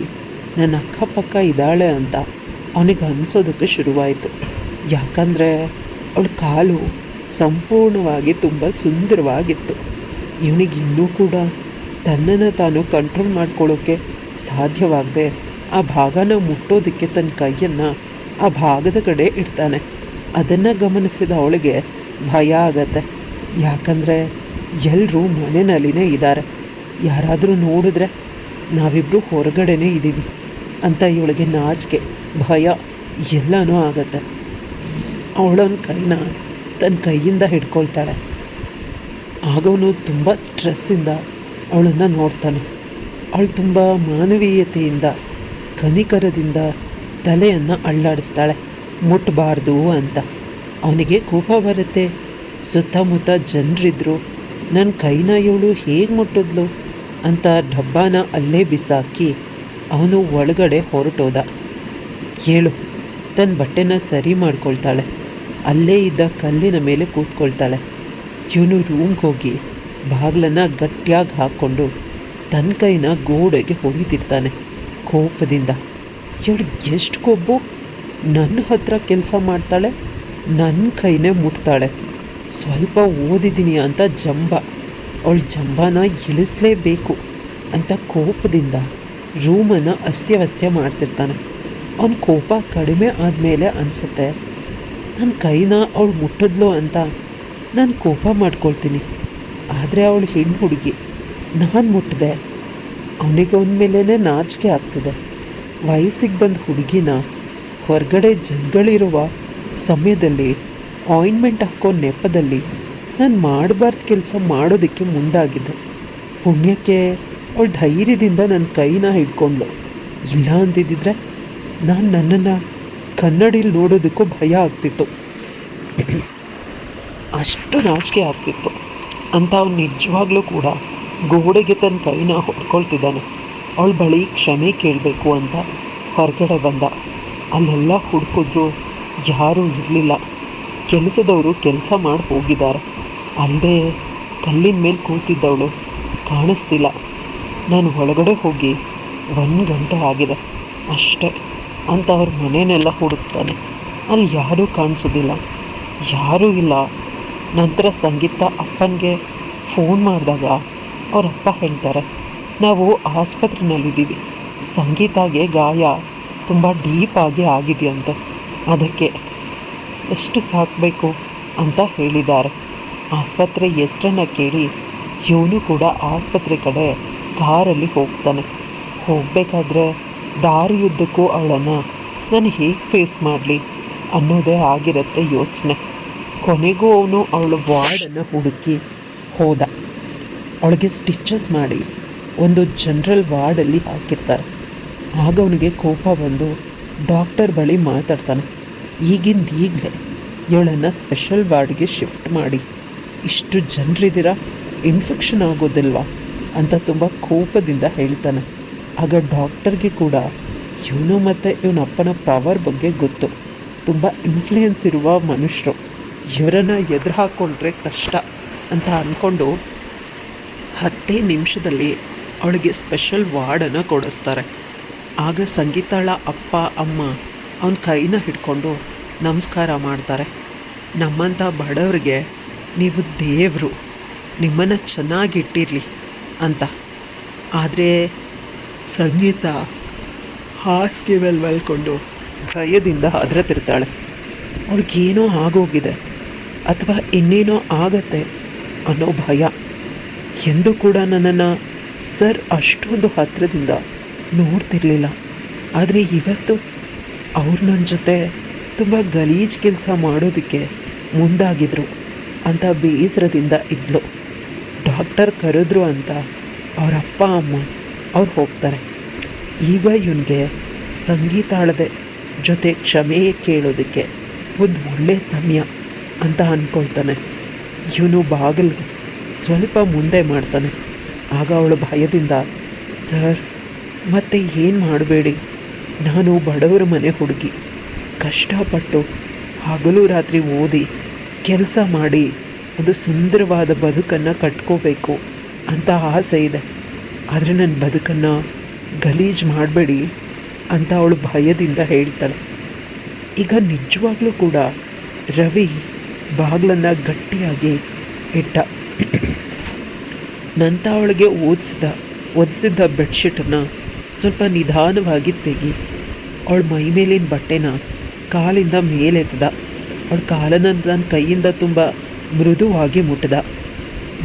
ನನ್ನ ಅಕ್ಕಪಕ್ಕ ಇದ್ದಾಳೆ ಅಂತ ಅವನಿಗೆ ಅನಿಸೋದಕ್ಕೆ ಶುರುವಾಯಿತು. ಯಾಕಂದರೆ ಅವಳ ಕಾಲು ಸಂಪೂರ್ಣವಾಗಿ ತುಂಬ ಸುಂದರವಾಗಿತ್ತು. ಇವನಿಗೆ ಇನ್ನೂ ಕೂಡ ತನ್ನನ್ನು ತಾನು ಕಂಟ್ರೋಲ್ ಮಾಡ್ಕೊಳ್ಳೋಕ್ಕೆ ಸಾಧ್ಯವಾಗದೆ ಆ ಭಾಗನ ಮುಟ್ಟೋದಕ್ಕೆ ತನ್ನ ಕೈಯನ್ನು ಆ ಭಾಗದ ಕಡೆ ಇಡ್ತಾನೆ. ಅದನ್ನು ಗಮನಿಸಿದ ಅವಳಿಗೆ ಭಯ ಆಗತ್ತೆ. ಯಾಕಂದರೆ ಎಲ್ಲರೂ ಮನೆಯಲ್ಲಿನೇ ಇದ್ದಾರೆ, ಯಾರಾದರೂ ನೋಡಿದ್ರೆ ನಾವಿಬ್ಬರು ಹೊರಗಡೆನೇ ಇದ್ದೀವಿ ಅಂತ ಇವಳಿಗೆ ನಾಚಿಕೆ ಭಯ ಎಲ್ಲನೂ ಆಗತ್ತೆ. ಅವಳವನ ಕೈನ ತನ್ನ ಕೈಯಿಂದ ಹಿಡ್ಕೊಳ್ತಾಳೆ. ಆಗ ಅವನು ತುಂಬ ಸ್ಟ್ರೆಸ್ಸಿಂದ ಅವಳನ್ನು ನೋಡ್ತಾನೆ. ಅವಳು ತುಂಬ ಮಾನವೀಯತೆಯಿಂದ ಕನಿಕರದಿಂದ ತಲೆಯನ್ನು ಅಳ್ಳಾಡಿಸ್ತಾಳೆ, ಮುಟ್ಟಬಾರ್ದು ಅಂತ. ಅವನಿಗೆ ಕೋಪ ಬರುತ್ತೆ. ಸುತ್ತಮುತ್ತ ಜನರಿದ್ರು, ನನ್ನ ಕೈನ ಇವಳು ಹೇಗೆ ಮುಟ್ಟಿದ್ಲು ಅಂತ ಡಬ್ಬಾನ ಅಲ್ಲೇ ಬಿಸಾಕಿ ಅವನು ಒಳಗಡೆ ಹೊರಟೋದ. ಕೇಳು, ತನ್ನ ಬಟ್ಟೆನ ಸರಿ ಮಾಡ್ಕೊಳ್ತಾಳೆ. ಅಲ್ಲೇ ಇದ್ದ ಕಲ್ಲಿನ ಮೇಲೆ ಕೂತ್ಕೊಳ್ತಾಳೆ. ಇವನು ರೂಮ್ಗೆ ಹೋಗಿ ಬಾಗಿಲನ್ನು ಗಟ್ಟಿಯಾಗಿ ಹಾಕ್ಕೊಂಡು ತನ್ನ ಕೈನ ಗೋಡೆಗೆ ಹೊಡಿತಿರ್ತಾನೆ ಕೋಪದಿಂದ. ಇವಳು ಎಷ್ಟು ಕೊಬ್ಬು, ನನ್ನ ಹತ್ರ ಕೆಲಸ ಮಾಡ್ತಾಳೆ, ನನ್ನ ಕೈನೇ ಮುಟ್ತಾಳೆ. ಸ್ವಲ್ಪ ಓದಿದ್ದೀನಿ ಅಂತ ಜಂಬ, ಅವಳು ಜಂಬನ ಇಳಿಸಲೇಬೇಕು ಅಂತ ಕೋಪದಿಂದ ರೂಮನ್ನು ಅಸ್ತ್ಯವಸ್ತ್ಯ ಮಾಡ್ತಿರ್ತಾನೆ. ಅವನ ಕೋಪ ಕಡಿಮೆ ಆದಮೇಲೆ ಅನಿಸುತ್ತೆ, ನನ್ನ ಕೈನ ಅವಳು ಮುಟ್ಟಿದ್ಲು ಅಂತ ನಾನು ಕೋಪ ಮಾಡ್ಕೊಳ್ತೀನಿ. ಆದರೆ ಅವಳು ಹೆಣ್ಣು ಹುಡುಗಿ, ನಾನು ಮುಟ್ಟಿದೆ. ಅವನಿಗೆ ಅವನ ಮೇಲೇ ನಾಚಿಕೆ ಆಗ್ತಿದೆ. ವಯಸ್ಸಿಗೆ ಬಂದ ಹುಡುಗಿನ ಹೊರಗಡೆ ಜನಗಳಿರುವ ಸಮಯದಲ್ಲಿ ಆಯಿಂಟ್ಮೆಂಟ್ ಹಾಕೋ ನೆಪದಲ್ಲಿ ನಾನು ಮಾಡಬಾರ್ದು ಕೆಲಸ ಮಾಡೋದಕ್ಕೆ ಮುಂದಾಗಿದ್ದೆ. ಪುಣ್ಯಕ್ಕೆ ಅವಳು ಧೈರ್ಯದಿಂದ ನನ್ನ ಕೈನ ಹಿಡ್ಕೊಂಡ್ಳು. ಇಲ್ಲ ಅಂತಿದ್ದಿದ್ರೆ ನಾನು ನನ್ನನ್ನು ಕನ್ನಡಿಲಿ ನೋಡೋದಕ್ಕೂ ಭಯ ಆಗ್ತಿತ್ತು, ಅಷ್ಟು ನಾಚಿಕೆ ಆಗ್ತಿತ್ತು ಅಂತ ಅವ್ನು ನಿಜವಾಗ್ಲೂ ಕೂಡ ಗೋಡೆಗೆ ತನ್ನ ಕೈನ ಹೊಡ್ಕೊಳ್ತಿದ್ದಾನೆ. ಅವಳ ಬಳಿ ಕ್ಷಮೆ ಕೇಳಬೇಕು ಅಂತ ಹೊರಗಡೆ ಬಂದ. ಅಲ್ಲೆಲ್ಲ ಹುಡುಕಿದ್ರು ಯಾರೂ ಇರಲಿಲ್ಲ. ಕೆಲಸದವರು ಕೆಲಸ ಮಾಡಿ ಹೋಗಿದ್ದಾರೆ. ಅಲ್ಲದೆ ಕಲ್ಲಿನ ಮೇಲೆ ಕೂತಿದ್ದವಳು ಕಾಣಿಸ್ತಿಲ್ಲ. ನಾನು ಒಳಗಡೆ ಹೋಗಿ 1 ಗಂಟೆ ಆಗಿದೆ ಅಷ್ಟೇ ಅಂತ ಅವ್ರ ಮನೆಯನ್ನೆಲ್ಲ ಹುಡುಕ್ತಾನೆ. ಅಲ್ಲಿ ಯಾರೂ ಕಾಣಿಸೋದಿಲ್ಲ, ಯಾರೂ ಇಲ್ಲ. ನಂತರ ಸಂಗೀತ ಅಪ್ಪನಿಗೆ ಫೋನ್ ಮಾಡಿದಾಗ ಅವರಪ್ಪ ಹೇಳ್ತಾರೆ, ನಾವು ಆಸ್ಪತ್ರೆಯಲ್ಲಿದ್ದೀವಿ, ಸಂಗೀತಾಗೆ ಗಾಯ ತುಂಬ ಡೀಪಾಗಿ ಆಗಿದೆಯಂತೆ, ಅದಕ್ಕೆ ಎಷ್ಟು ಸಾಕಬೇಕು ಅಂತ ಹೇಳಿದ್ದಾರೆ. ಆಸ್ಪತ್ರೆ ಹೆಸರನ್ನು ಕೇಳಿ ಇವನು ಕೂಡ ಆಸ್ಪತ್ರೆ ಕಡೆ ಕಾರಲ್ಲಿ ಹೋಗ್ತಾನೆ. ಹೋಗಬೇಕಾದ್ರೆ ದಾರಿಯುದ್ದಕ್ಕೂ ಅವಳನ್ನು ನಾನು ಹೇಗೆ ಫೇಸ್ ಮಾಡಲಿ ಅನ್ನೋದೇ ಆಗಿರುತ್ತೆ ಯೋಚನೆ. ಕೊನೆಗೂ ಅವನು ಅವಳ ವಾರ್ಡನ್ನು ಹುಡುಕಿ ಹೋದ. ಅವಳಿಗೆ ಸ್ಟಿಚಸ್ ಮಾಡಿ ಒಂದು ಜನರಲ್ ವಾರ್ಡಲ್ಲಿ ಹಾಕಿರ್ತಾರೆ. ಆಗ ಅವನಿಗೆ ಕೋಪ ಬಂದು ಡಾಕ್ಟರ್ ಬಳಿ ಮಾತಾಡ್ತಾನೆ. ಈಗಲೇ ಇವಳನ್ನು ಸ್ಪೆಷಲ್ ವಾರ್ಡ್ಗೆ ಶಿಫ್ಟ್ ಮಾಡಿ, ಇಷ್ಟು ಜನರಿದ್ದೀರಾ, ಇನ್ಫೆಕ್ಷನ್ ಆಗೋದಿಲ್ವಾ ಅಂತ ತುಂಬ ಕೋಪದಿಂದ ಹೇಳ್ತಾನೆ. ಆಗ ಡಾಕ್ಟರ್ಗೆ ಕೂಡ ಇವನು ಮತ್ತು ಇವನಪ್ಪನ ಪವರ್ ಬಗ್ಗೆ ಗೊತ್ತು. ತುಂಬ ಇನ್ಫ್ಲೂಯೆನ್ಸ್ ಇರುವ ಮನುಷ್ಯರು, ಇವರನ್ನು ಎದುರು ಹಾಕ್ಕೊಂಡ್ರೆ ಕಷ್ಟ ಅಂತ ಅಂದ್ಕೊಂಡು 10 ನಿಮಿಷದಲ್ಲಿ ಅವಳಿಗೆ ಸ್ಪೆಷಲ್ ವಾರ್ಡನ್ನು ಕೊಡಿಸ್ತಾರೆ. ಆಗ ಸಂಗೀತಾಳ ಅಪ್ಪ ಅಮ್ಮ ಅವನ ಕೈನ ಹಿಡ್ಕೊಂಡು ನಮಸ್ಕಾರ ಮಾಡ್ತಾರೆ. ನಮ್ಮಂಥ ಬಡವರಿಗೆ ನೀವು ದೇವರು, ನಿಮ್ಮನ್ನು ಚೆನ್ನಾಗಿಟ್ಟಿರಲಿ ಅಂತ. ಆದರೆ ಸಂಗೀತ ಹಾಸಿಗೆ ಮೇಲೆ ಮಲ್ಕೊಂಡು ಭಯದಿಂದ ಹದರತಿರ್ತಾಳೆ. ಅವಳಿಗೇನೋ ಆಗೋಗಿದೆ ಅಥವಾ ಇನ್ನೇನೋ ಆಗತ್ತೆ ಅನ್ನೋ ಭಯ. ಎಂದೂ ಕೂಡ ನನ್ನನ್ನು ಸರ್ ಅಷ್ಟೊಂದು ಹತ್ತಿರದಿಂದ ನೋಡ್ತಿರ್ಲಿಲ್ಲ, ಆದರೆ ಇವತ್ತು ಅವ್ರು ನನ್ನ ಜೊತೆ ತುಂಬ ಗಲೀಜು ಕೆಲಸ ಮಾಡೋದಕ್ಕೆ ಮುಂದಾಗಿದ್ರು ಅಂತ ಬೇಸರದಿಂದ ಇದ್ಲು. ಡಾಕ್ಟರ್ ಕರೆದ್ರು ಅಂತ ಅವ್ರ ಅಪ್ಪ ಅಮ್ಮ ಅವ್ರು ಹೋಗ್ತಾರೆ. ಈಗ ಇವನಿಗೆ ಸಂಗೀತಾಳದೆ ಜೊತೆ ಕ್ಷಮೆ ಕೇಳೋದಕ್ಕೆ ಒಂದು ಒಳ್ಳೆಯ ಸಮಯ ಅಂತ ಅಂದ್ಕೊಳ್ತಾನೆ. ಇವನು ಬಾಗಿಲಿಗೆ ಸ್ವಲ್ಪ ಮುಂದೆ ಮಾಡ್ತಾನೆ. ಆಗ ಅವಳು ಭಯದಿಂದ, ಸರ್ ಮತ್ತೆ ಏನು ಮಾಡಬೇಡಿ, ನಾನು ಬಡವರ ಮನೆ ಹುಡುಗಿ, ಕಷ್ಟಪಟ್ಟು ಹಗಲು ರಾತ್ರಿ ಓದಿ ಕೆಲಸ ಮಾಡಿ ಒಂದು ಸುಂದರವಾದ ಬದುಕನ್ನು ಕಟ್ಕೋಬೇಕು ಅಂತ ಆಸೆ ಇದೆ, ಆದರೆ ನನ್ನ ಬದುಕನ್ನು ಗಲೀಜು ಮಾಡಬೇಡಿ ಅಂತ ಅವಳು ಭಯದಿಂದ ಹೇಳ್ತಾಳೆ. ಈಗ ನಿಜವಾಗ್ಲೂ ಕೂಡ ರವಿ ಬಾಗಿಲನ್ನು ಗಟ್ಟಿಯಾಗಿ ಇಟ್ಟ. ನಂತರ ಅವಳಿಗೆ ಒದಿಸಿದ್ದ ಬೆಡ್ಶೀಟನ್ನು ಸ್ವಲ್ಪ ನಿಧಾನವಾಗಿ ತೆಗಿ. ಅವಳ ಮೈ ಮೇಲಿನ ಬಟ್ಟೆನ ಕಾಲಿಂದ ಮೇಲೆತ್ತದ. ಅವಳ ಕಾಲನ್ನು ನನ್ನ ಕೈಯಿಂದ ತುಂಬ ಮೃದುವಾಗಿ ಮುಟ್ಟಿದ.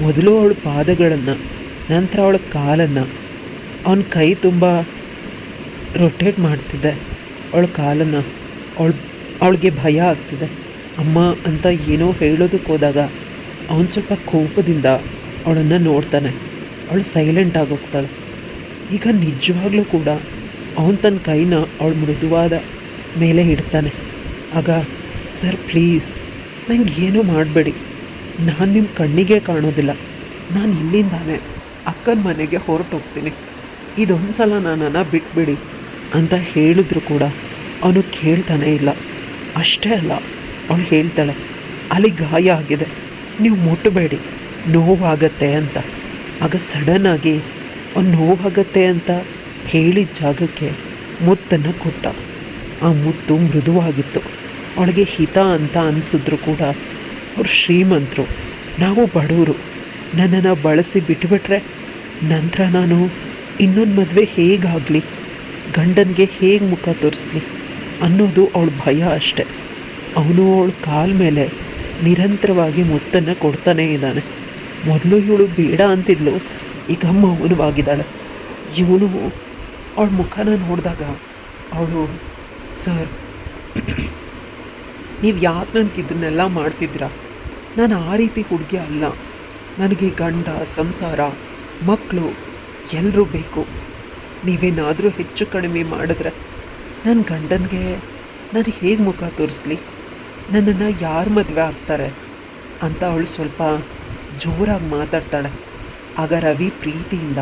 ಮೊದಲು ಅವಳ ಪಾದಗಳನ್ನು, ನಂತರ ಅವಳ ಕಾಲನ್ನು ಅವನ ಕೈ ತುಂಬ ರೊಟೇಟ್ ಮಾಡ್ತಿದ್ದೆ. ಅವಳ ಕಾಲನ್ನು ಅವಳಿಗೆ ಭಯ ಆಗ್ತಿದೆ. ಅಮ್ಮ ಅಂತ ಏನೋ ಹೇಳೋದಕ್ಕೆ ಹೋದಾಗ ಅವನು ಸ್ವಲ್ಪ ಕೋಪದಿಂದ ಅವಳನ್ನು ನೋಡ್ತಾನೆ. ಅವಳು ಸೈಲೆಂಟ್ ಆಗೋಗ್ತಾಳೆ. ಈಗ ನಿಜವಾಗ್ಲೂ ಕೂಡ ಅವನು ತನ್ನ ಕೈನ ಅವಳು ಮೃದುವಾದ ಮೇಲೆ ಇಡ್ತಾನೆ. ಆಗ ಸರ್ ಪ್ಲೀಸ್ ನಂಗೆ ಏನೂ ಮಾಡಬೇಡಿ, ನಾನು ನಿಮ್ಮ ಕಣ್ಣಿಗೆ ಕಾಣೋದಿಲ್ಲ, ನಾನು ಇಲ್ಲಿಂದಾನೆ ಅಕ್ಕನ ಮನೆಗೆ ಹೊರಟೋಗ್ತೀನಿ, ಇದೊಂದು ಸಲ ನನ್ನನ್ನು ಬಿಟ್ಬಿಡಿ ಅಂತ ಹೇಳಿದ್ರು ಕೂಡ ಅವನು ಕೇಳ್ತಾನೇ ಇಲ್ಲ. ಅಷ್ಟೇ ಅಲ್ಲ, ಅವಳು ಹೇಳ್ತಾಳೆ ಅಲ್ಲಿ ಗಾಯ ಆಗಿದೆ, ನೀವು ಮುಟ್ಟಬೇಡಿ ನೋವಾಗತ್ತೆ ಅಂತ. ಆಗ ಸಡನ್ನಾಗಿ ಅವ್ನು ನೋವಾಗತ್ತೆ ಅಂತ ಹೇಳಿದ ಜಾಗಕ್ಕೆ ಮುತ್ತನ್ನು ಕೊಟ್ಟ. ಆ ಮುತ್ತು ಮೃದುವಾಗಿತ್ತು. ಅವಳಿಗೆ ಹಿತ ಅಂತ ಅನಿಸಿದ್ರು ಕೂಡ ಅವ್ರು ಶ್ರೀಮಂತರು, ನಾವು ಬಡವರು, ನನ್ನನ್ನು ಬಳಸಿ ಬಿಟ್ಟುಬಿಟ್ರೆ ನಂತರ ನಾನು ಇನ್ನೊಂದು ಮದುವೆ ಹೇಗಾಗಲಿ, ಗಂಡನಿಗೆ ಹೇಗೆ ಮುಖ ತೋರಿಸ್ಲಿ ಅನ್ನೋದು ಅವಳ ಭಯ ಅಷ್ಟೆ. ಅವನು ಅವಳ ಕಾಲ ಮೇಲೆ ನಿರಂತರವಾಗಿ ಮುತ್ತನ್ನು ಕೊಡ್ತಾನೇ ಇದ್ದಾನೆ. ಮೊದಲು ಇವಳು ಬೇಡ ಅಂತಿದ್ಲು, ಈಗ ಮೌನವಾಗಿದ್ದಾಳೆ. ಇವನು ಅವಳ ಮುಖನ ನೋಡಿದಾಗ ಅವಳು, ಸರ್ ನೀವು ಯಾಕೆ ನನಗೆ ಇದನ್ನೆಲ್ಲ ಮಾಡ್ತಿದ್ದೀರಾ? ನಾನು ಆ ರೀತಿ ಹುಡುಗಿ ಅಲ್ಲ, ನನಗೆ ಗಂಡ, ಸಂಸಾರ, ಮಕ್ಕಳು ಎಲ್ಲರೂ ಬೇಕು. ನೀವೇನಾದರೂ ಹೆಚ್ಚು ಕಡಿಮೆ ಮಾಡಿದ್ರೆ ನನ್ನ ಗಂಡನಿಗೆ ನಾನು ಹೇಗೆ ಮುಖ ತೋರಿಸ್ಲಿ, ನನ್ನನ್ನು ಯಾರು ಮದುವೆ ಆಗ್ತಾರೆ ಅಂತ ಅವಳು ಸ್ವಲ್ಪ ಜೋರಾಗಿ ಮಾತಾಡ್ತಾಳೆ. ಆಗ ರವಿ ಪ್ರೀತಿಯಿಂದ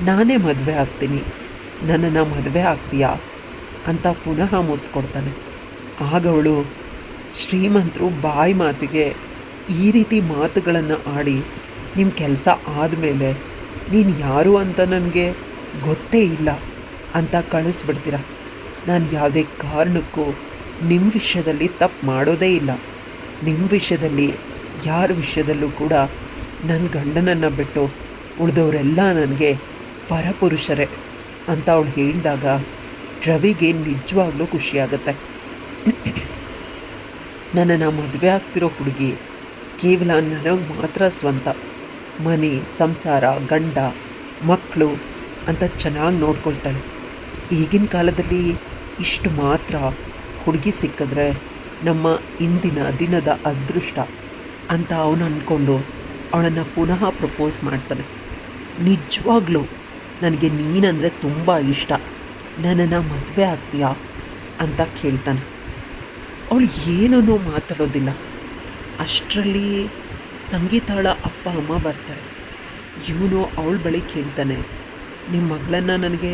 ನಾನೇ ಮದುವೆ ಆಗ್ತೀನಿ, ನನ್ನನ್ನು ಮದುವೆ ಆಗ್ತೀಯಾ ಅಂತ ಪುನಃ ಮುತ್ತು ಕೊಡ್ತಾನೆ. ಆಗ ಅವಳು, ಶ್ರೀಮಂತರು ಬಾಯಿ ಮಾತಿಗೆ ಈ ರೀತಿ ಮಾತುಗಳನ್ನು ಆಡಿ ನಿಮ್ಮ ಕೆಲಸ ಆದಮೇಲೆ ನೀನು ಯಾರು ಅಂತ ನನಗೆ ಗೊತ್ತೇ ಇಲ್ಲ ಅಂತ ಕಳಿಸ್ಬಿಡ್ತೀರ. ನಾನು ಯಾವುದೇ ಕಾರಣಕ್ಕೂ ನಿಮ್ಮ ವಿಷಯದಲ್ಲಿ ತಪ್ಪು ಮಾಡೋದೇ ಇಲ್ಲ. ನಿಮ್ಮ ವಿಷಯದಲ್ಲಿ ಯಾರ ವಿಷಯದಲ್ಲೂ ಕೂಡ ನನ್ನ ಗಂಡನನ್ನು ಬಿಟ್ಟು ಉಳಿದವರೆಲ್ಲ ನನಗೆ ಪರಪುರುಷರೇ ಅಂತ ಅವಳು ಹೇಳಿದಾಗ ರವಿಗೆ ನಿಜವಾಗ್ಲೂ ಖುಷಿಯಾಗತ್ತೆ. ನನ್ನನ್ನು ಮದುವೆ ಆಗ್ತಿರೋ ಹುಡುಗಿ ಕೇವಲ ನನಗೆ ಮಾತ್ರ ಸ್ವಂತ, ಮನೆ, ಸಂಸಾರ, ಗಂಡ, ಮಕ್ಕಳು ಅಂತ ಚೆನ್ನಾಗಿ ನೋಡ್ಕೊಳ್ತಾಳೆ. ಈಗಿನ ಕಾಲದಲ್ಲಿ ಇಷ್ಟು ಮಾತ್ರ ಹುಡುಗಿ ಸಿಕ್ಕಿದ್ರೆ ನಮ್ಮ ಇಂದಿನ ದಿನದ ಅದೃಷ್ಟ ಅಂತ ಅವನು ಅಂದ್ಕೊಂಡು ಅವಳನ್ನು ಪುನಃ ಪ್ರಪೋಸ್ ಮಾಡ್ತಾನೆ. ನಿಜವಾಗ್ಲೂ ನನಗೆ ನೀನಂದರೆ ತುಂಬ ಇಷ್ಟ, ನನ್ನನ್ನು ಮದುವೆ ಆಗ್ತೀಯಾ ಅಂತ ಕೇಳ್ತಾನೆ. ಅವಳು ಏನನ್ನೂ ಮಾತಾಡೋದಿಲ್ಲ. ಅಷ್ಟರಲ್ಲಿ ಸಂಗೀತಾಳ ಅಪ್ಪ ಅಮ್ಮ ಬರ್ತಾರೆ. ಇವನು ಅವಳ ಬಳಿ ಕೇಳ್ತಾನೆ, ನಿಮ್ಮ ಮಗಳನ್ನು ನನಗೆ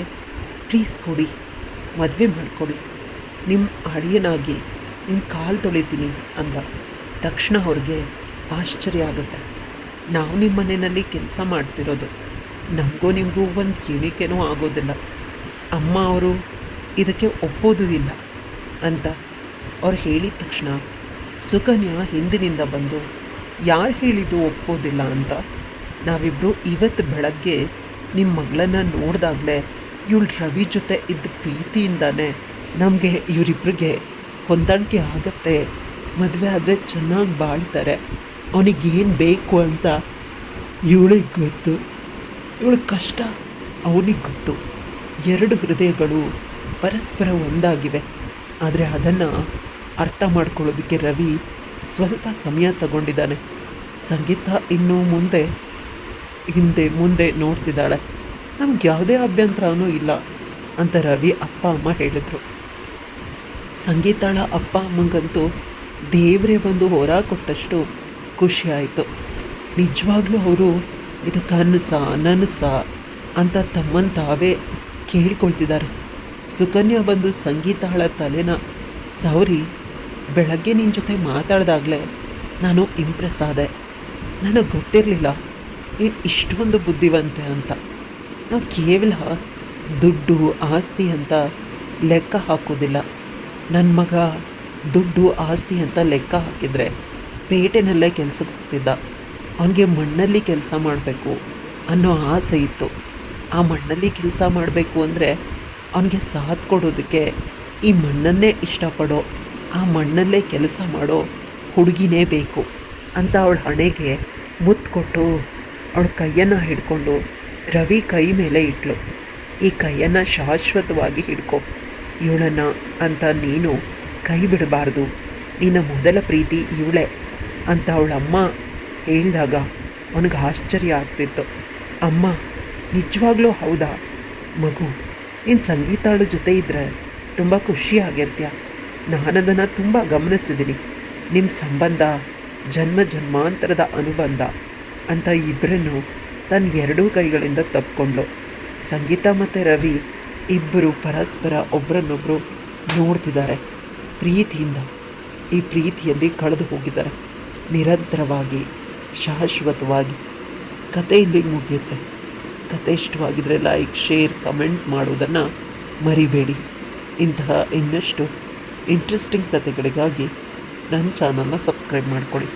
ಪ್ಲೀಸ್ ಕೊಡಿ, ಮದುವೆ ಮಾಡಿಕೊಡಿ, ನಿಮ್ಮ ಅಳಿಯನಾಗಿ ನಿಮ್ಮ ಕಾಲು ತೊಳಿತೀನಿ ಅಂದ. ತಕ್ಷಣ ಅವ್ರಿಗೆ ಆಶ್ಚರ್ಯ ಆಗುತ್ತೆ. ನಾವು ನಿಮ್ಮ ಮನೆಯಲ್ಲಿ ಕೆಲಸ ಮಾಡ್ತಿರೋದು, ನಮಗೂ ನಿಮಗೂ ಒಂದು ಎಣಿಕೆನೂ ಆಗೋದಿಲ್ಲ, ಅಮ್ಮ ಅವರು ಇದಕ್ಕೆ ಒಪ್ಪೋದು ಇಲ್ಲ ಅಂತ ಅವ್ರು ಹೇಳಿದ ತಕ್ಷಣ ಸುಕನ್ಯಾ ಹಿಂದಿನಿಂದ ಬಂದು, ಯಾರು ಹೇಳಿದ್ದು ಒಪ್ಪೋದಿಲ್ಲ ಅಂತ? ನಾವಿಬ್ಬರು ಇವತ್ತು ಬೆಳಗ್ಗೆ ನಿಮ್ಮ ಮಗಳನ್ನು ನೋಡಿದಾಗಲೇ ಇವಳು ರವಿ ಜೊತೆ ಇದ್ದ ಪ್ರೀತಿಯಿಂದಾನೆ ನಮಗೆ ಇವರಿಬ್ಬರಿಗೆ ಹೊಂದಾಣಿಕೆ ಆಗತ್ತೆ, ಮದುವೆ ಆದರೆ ಚೆನ್ನಾಗಿ ಬಾಳ್ತಾರೆ, ಅವನಿಗೇನು ಬೇಕು ಅಂತ ಇವಳಿಗೆ ಗೊತ್ತು, ಇವಳ ಕಷ್ಟ ಅವನಿಗೆ ಗೊತ್ತು. ಎರಡು ಹೃದಯಗಳು ಪರಸ್ಪರ ಒಂದಾಗಿವೆ. ಆದರೆ ಅದನ್ನು ಅರ್ಥ ಮಾಡ್ಕೊಳ್ಳೋದಕ್ಕೆ ರವಿ ಸ್ವಲ್ಪ ಸಮಯ ತಗೊಂಡಿದ್ದಾನೆ. ಸಂಗೀತ ಇನ್ನೂ ಮುಂದೆ ನೋಡ್ತಿದ್ದಾಳೆ. ನಮ್ಗೆ ಯಾವುದೇ ಅಭ್ಯಂತರನೂ ಇಲ್ಲ ಅಂತ ರವಿ ಅಪ್ಪ ಅಮ್ಮ ಹೇಳಿದರು. ಸಂಗೀತಾಳ ಅಪ್ಪ ಅಮ್ಮಂಗಂತೂ ದೇವರೇ ಬಂದು ಹೊರ ಕೊಟ್ಟಷ್ಟು ಖುಷಿಯಾಯಿತು. ನಿಜವಾಗ್ಲೂ ಅವರು ಇದು ನನಸ ಅಂತ ತಮ್ಮನ್ನು ತಾವೇ ಕೇಳ್ಕೊಳ್ತಿದ್ದಾರೆ. ಸುಕನ್ಯಾ ಬಂದು ಸಂಗೀತಾಳ ತಲೆನ ಸವರಿ, ಬೆಳಗ್ಗೆ ನಿನ್ನ ಜೊತೆ ಮಾತಾಡಿದಾಗಲೇ ನಾನು ಇಂಪ್ರೆಸ್ ಆದೆ, ನನಗೆ ಗೊತ್ತಿರಲಿಲ್ಲ ನೀನು ಇಷ್ಟೊಂದು ಬುದ್ಧಿವಂತೆ ಅಂತ. ನಾವು ಕೇವಲ ದುಡ್ಡು ಆಸ್ತಿ ಅಂತ ಲೆಕ್ಕ ಹಾಕೋದಿಲ್ಲ. ನನ್ನ ಮಗ ದುಡ್ಡು ಆಸ್ತಿ ಅಂತ ಲೆಕ್ಕ ಹಾಕಿದರೆ ಪೇಟೆನಲ್ಲೇ ಕೆಲಸಕ್ಕೆ ಹೋಗ್ತಿದ್ದ. ಅವನಿಗೆ ಮಣ್ಣಲ್ಲಿ ಕೆಲಸ ಮಾಡಬೇಕು ಅನ್ನೋ ಆಸೆ ಇತ್ತು. ಆ ಮಣ್ಣಲ್ಲಿ ಕೆಲಸ ಮಾಡಬೇಕು ಅಂದರೆ ಅವನಿಗೆ ಸಾಥ್ ಕೊಡೋದಕ್ಕೆ ಈ ಮಣ್ಣನ್ನೇ ಇಷ್ಟಪಡೋ, ಆ ಮಣ್ಣಲ್ಲೇ ಕೆಲಸ ಮಾಡೋ ಹುಡುಗಿನೇ ಬೇಕು ಅಂತ ಅವಳ ಹಣೆಗೆ ಮುತ್ತು ಕೊಟ್ಟು ಅವಳ ಕೈಯನ್ನು ಹಿಡ್ಕೊಂಡು ರವಿ ಕೈ ಮೇಲೆ ಇಟ್ಲು. ಈ ಕೈಯನ್ನು ಶಾಶ್ವತವಾಗಿ ಹಿಡ್ಕೊ ಇವಳನ್ನು ಅಂತ, ನೀನು ಕೈ ಬಿಡಬಾರ್ದು, ನಿನ್ನ ಮೊದಲ ಪ್ರೀತಿ ಇವಳೇ ಅಂತ ಅವಳಮ್ಮ ಹೇಳಿದಾಗ ಅವನಿಗೆ ಆಶ್ಚರ್ಯ ಆಗ್ತಿತ್ತು. ಅಮ್ಮ, ನಿಜವಾಗ್ಲೂ ಹೌದಾ? ಮಗು, ನೀನು ಸಂಗೀತಾಳು ಜೊತೆ ಇದ್ದರೆ ತುಂಬ ಖುಷಿಯಾಗಿರ್ತೀಯ. ನಾನದನ್ನು ತುಂಬ ಗಮನಿಸ್ತಿದ್ದೀನಿ. ನಿಮ್ಮ ಸಂಬಂಧ ಜನ್ಮ ಜನ್ಮಾಂತರದ ಅನುಬಂಧ ಅಂತ ಇಬ್ಬರನ್ನು ತನ್ನ ಎರಡೂ ಕೈಗಳಿಂದ ತಪ್ಪಿಕೊಂಡ್ಳು. ಸಂಗೀತ ಮತ್ತು ರವಿ ಇಬ್ಬರು ಪರಸ್ಪರ ಒಬ್ಬರನ್ನೊಬ್ಬರು ನೋಡ್ತಿದ್ದಾರೆ ಪ್ರೀತಿಯಿಂದ. ಈ ಪ್ರೀತಿಯಲ್ಲಿ ಕಳೆದು ಹೋಗಿದ್ದಾರೆ ನಿರಂತರವಾಗಿ, ಶಾಶ್ವತವಾಗಿ. ಕತೆ ಇಲ್ಲಿಗೆ ಮುಗಿಯುತ್ತೆ. ಕತೆ ಇಷ್ಟವಾಗಿದ್ದರೆ ಲೈಕ್, ಶೇರ್, ಕಮೆಂಟ್ ಮಾಡೋದನ್ನು ಮರಿಬೇಡಿ. ಇಂತಹ ಇನ್ನಷ್ಟು ಇಂಟ್ರೆಸ್ಟಿಂಗ್ ಕತೆಗಳಿಗಾಗಿ ನನ್ನ ಚಾನಲ್ನ ಸಬ್ಸ್ಕ್ರೈಬ್ ಮಾಡ್ಕೊಳ್ಳಿ.